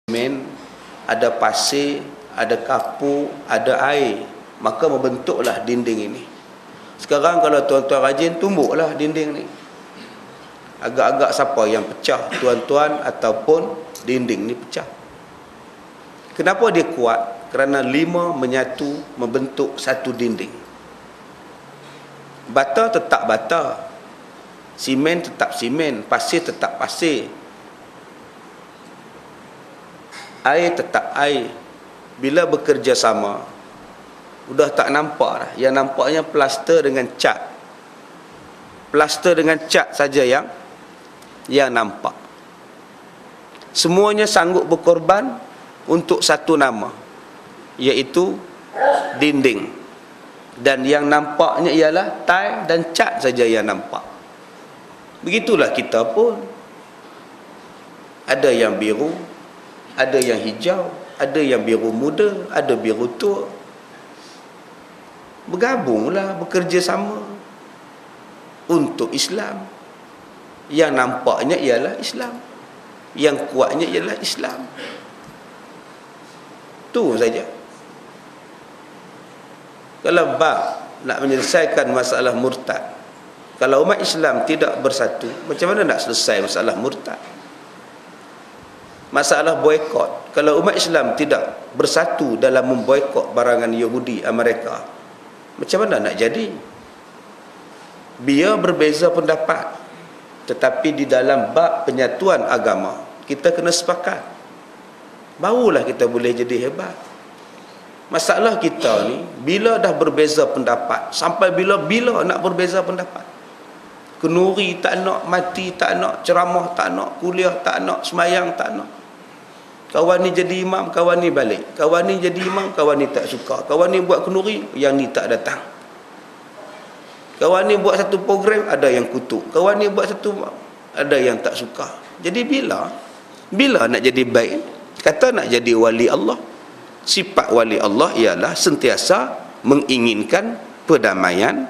ada pasir, ada kapur, ada air, maka membentuklah dinding ini. Sekarang kalau tuan-tuan rajin, tumbuklah dinding ni. Agak-agak siapa yang pecah, tuan-tuan ataupun dinding ni pecah. Kenapa dia kuat? Kerana 5 menyatu membentuk satu dinding. Bata tetap bata, simen tetap simen, pasir tetap pasir, air tetap air. Bila bekerja sama, sudah tak nampak dah. Yang nampaknya plaster dengan cat. Plaster dengan cat saja yang nampak. Semuanya sanggup berkorban untuk satu nama, iaitu dinding. Dan yang nampaknya ialah tile dan cat saja yang nampak. Begitulah kita pun. Ada yang biru, ada yang hijau, ada yang biru muda, ada biru tua. Bergabunglah, bekerja sama untuk Islam. Yang nampaknya ialah Islam, yang kuatnya ialah Islam. Itu saja. Kalau bab nak menyelesaikan masalah murtad, kalau umat Islam tidak bersatu, macam mana nak selesai masalah murtad? Masalah boikot, kalau umat Islam tidak bersatu dalam memboikot barangan Yahudi Amerika, macam mana nak jadi? Biar berbeza pendapat, tetapi di dalam bab penyatuan agama kita kena sepakat, barulah kita boleh jadi hebat. Masalah kita ni, bila dah berbeza pendapat, sampai bila nak berbeza pendapat? Kenuri tak nak, mati tak nak, ceramah tak nak, kuliah tak nak, semayang tak nak. Kawan ni jadi imam, kawan ni balik. Kawan ni jadi imam, kawan ni tak suka. Kawan ni buat kenuri, yang ni tak datang. Kawan ni buat satu program, ada yang kutuk. Kawan ni buat satu, ada yang tak suka. Jadi bila nak jadi baik, kata nak jadi wali Allah, sifat wali Allah ialah sentiasa menginginkan perdamaian,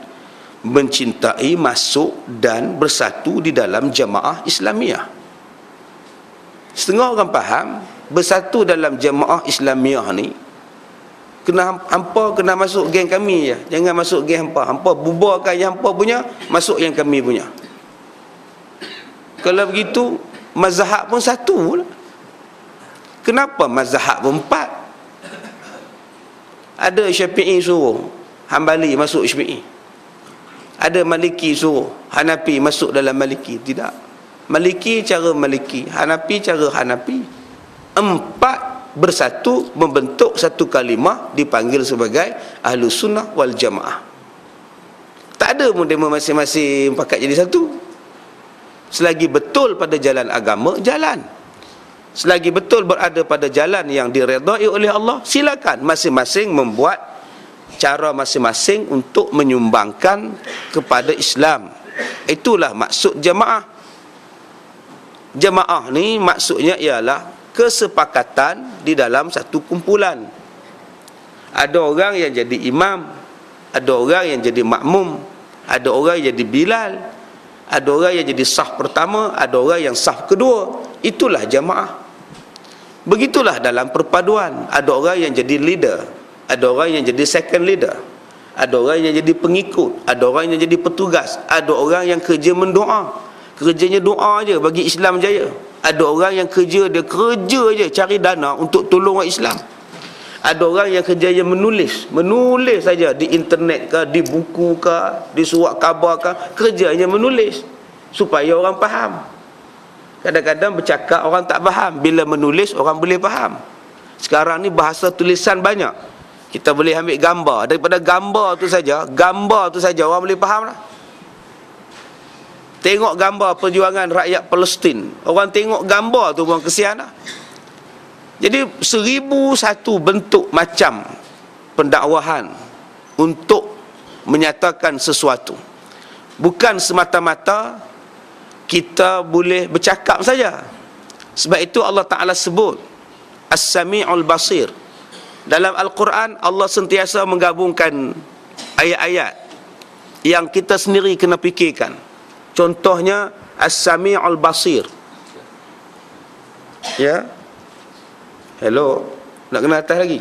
mencintai, masuk dan bersatu di dalam jamaah Islamiah. Setengah orang faham bersatu dalam jamaah Islamiah ni kena hampa kena masuk geng kami je, jangan masuk geng hampa bubarkan yang hampa punya, masuk yang kami punya. Kalau begitu mazhab pun satu lah. Kenapa mazhab pun 4? Ada Syafi'i suruh Hambali masuk Syafi'i, ada Maliki suruh Hanafi masuk dalam Maliki. Tidak, Maliki cara Maliki, Hanafi cara Hanafi. 4 bersatu membentuk satu kalimah, dipanggil sebagai Ahlus Sunnah wal Jamaah. Tak ada pun dia masing-masing pakat jadi satu. Selagi betul pada jalan agama, jalan. Selagi betul berada pada jalan yang diredai oleh Allah, silakan masing-masing membuat cara masing-masing untuk menyumbangkan kepada Islam. Itulah maksud jamaah. Jamaah ni maksudnya ialah kesepakatan di dalam satu kumpulan. Ada orang yang jadi imam, ada orang yang jadi makmum, ada orang yang jadi bilal, ada orang yang jadi saf pertama, ada orang yang saf kedua. Itulah jamaah. Begitulah dalam perpaduan. Ada orang yang jadi leader, ada orang yang jadi second leader, ada orang yang jadi pengikut, ada orang yang jadi petugas, ada orang yang kerja mendoa, kerjanya doa je bagi Islam jaya. Ada orang yang kerja je cari dana untuk tolong orang Islam. Ada orang yang kerjanya menulis saja di internet ke, di buku ke, di surat khabar ke, kerjanya menulis supaya orang faham. Kadang-kadang bercakap orang tak faham, bila menulis orang boleh faham. Sekarang ni bahasa tulisan banyak, kita boleh ambil gambar, daripada gambar tu saja orang boleh faham lah. Tengok gambar perjuangan rakyat Palestin, orang tengok gambar tu pun kesian lah. Jadi 1001 bentuk macam pendakwahan untuk menyatakan sesuatu. Bukan semata-mata kita boleh bercakap saja. Sebab itu Allah Ta'ala sebut As-Sami'ul Basir. Dalam Al-Quran Allah sentiasa menggabungkan ayat-ayat yang kita sendiri kena fikirkan. Contohnya As-Sami'ul Basir. Ya. Hello, nak kena atas lagi.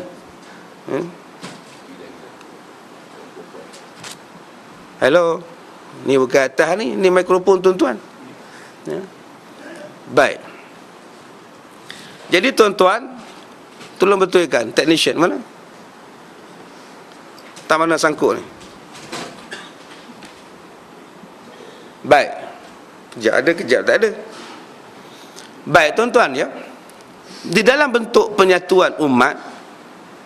Hello, ni bukan atas ni mikrofon tuan-tuan. Ya. Baik. Jadi tuan-tuan, tolong betulkan technician mana? Tak mana sangkut ni. Baik. Kejap ada, kejap tak ada. Baik tuan-tuan ya. Di dalam bentuk penyatuan umat,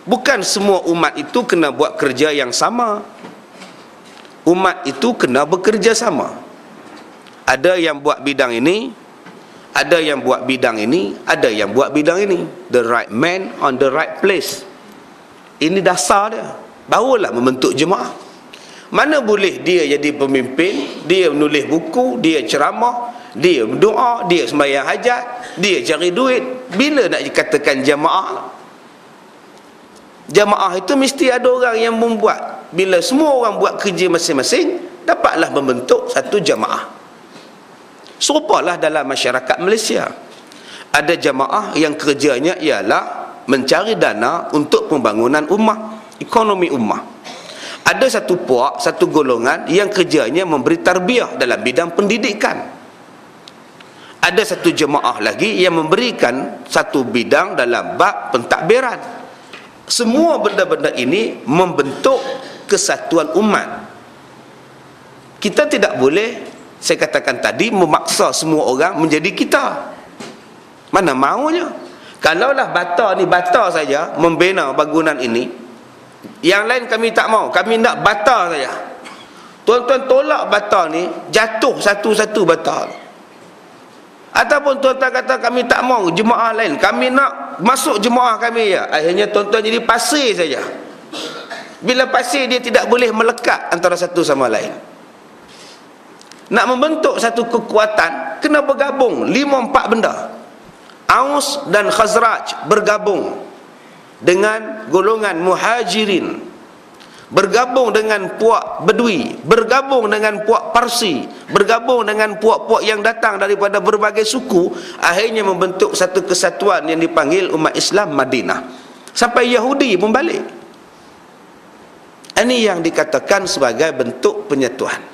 bukan semua umat itu kena buat kerja yang sama. Umat itu kena bekerja sama. Ada yang buat bidang ini, ada yang buat bidang ini, ada yang buat bidang ini. The right man on the right place. Ini dasar dia. Barulah membentuk jemaah. Mana boleh dia jadi pemimpin, dia menulis buku, dia ceramah, dia berdoa, dia sembahyang hajat, dia cari duit. Bila nak dikatakan jemaah? Jemaah itu mesti ada orang yang membuat. Bila semua orang buat kerja masing-masing, dapatlah membentuk satu jemaah. Serupalah dalam masyarakat Malaysia. Ada jemaah yang kerjanya ialah mencari dana untuk pembangunan ummah, ekonomi ummah. Ada satu puak, satu golongan yang kerjanya memberi tarbiyah dalam bidang pendidikan. Ada satu jemaah lagi yang memberikan satu bidang dalam bab pentadbiran. Semua benda-benda ini membentuk kesatuan umat. Kita tidak boleh, saya katakan tadi, memaksa semua orang menjadi kita. Mana maunya. Kalaulah bata ni bata saja membina bangunan ini, yang lain kami tak mau, kami nak bata saja. Tuan-tuan tolak bata ni, jatuh satu-satu bata. Ataupun tuan-tuan kata kami tak mau jemaah lain, kami nak masuk jemaah kami ya. Akhirnya tuan-tuan jadi pasir saja. Bila pasir, dia tidak boleh melekat antara satu sama lain. Nak membentuk satu kekuatan, kena bergabung 5-4 benda. Aus dan Khazraj bergabung dengan golongan Muhajirin, bergabung dengan puak Bedui, bergabung dengan puak Parsi, bergabung dengan puak-puak yang datang daripada berbagai suku. Akhirnya membentuk satu kesatuan yang dipanggil umat Islam Madinah. Sampai Yahudi pun balik. Ini yang dikatakan sebagai bentuk penyatuan.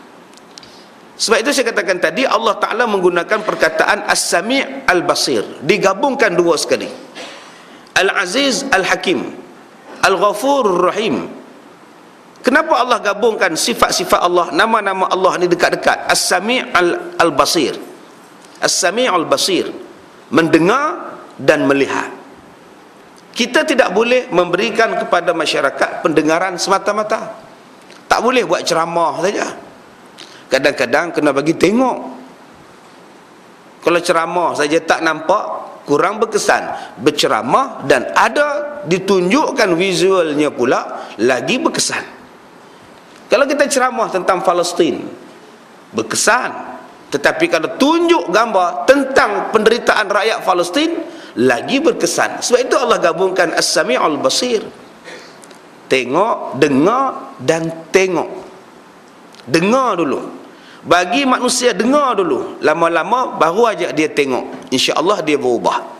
Sebab itu saya katakan tadi, Allah Ta'ala menggunakan perkataan As-Sami' Al-Basir. Digabungkan dua sekali. Al-Aziz Al-Hakim, Al-Ghafur Rahim. Kenapa Allah gabungkan sifat-sifat Allah, nama-nama Allah ni dekat-dekat? As-Sami' Al-Basir. As-Sami' Al-Basir, mendengar dan melihat. Kita tidak boleh memberikan kepada masyarakat pendengaran semata-mata. Tak boleh buat ceramah saja. Kadang-kadang kena bagi tengok. Kalau ceramah saja tak nampak, kurang berkesan. Berceramah dan ada ditunjukkan visualnya pula, lagi berkesan. Kalau kita ceramah tentang Palestin, berkesan. Tetapi kalau tunjuk gambar tentang penderitaan rakyat Palestin, lagi berkesan. Sebab itu Allah gabungkan As-Sami'ul Basir. Tengok, dengar dan tengok. Dengar dulu. Bagi manusia dengar dulu. Lama-lama baru aja dia tengok. InsyaAllah dia berubah.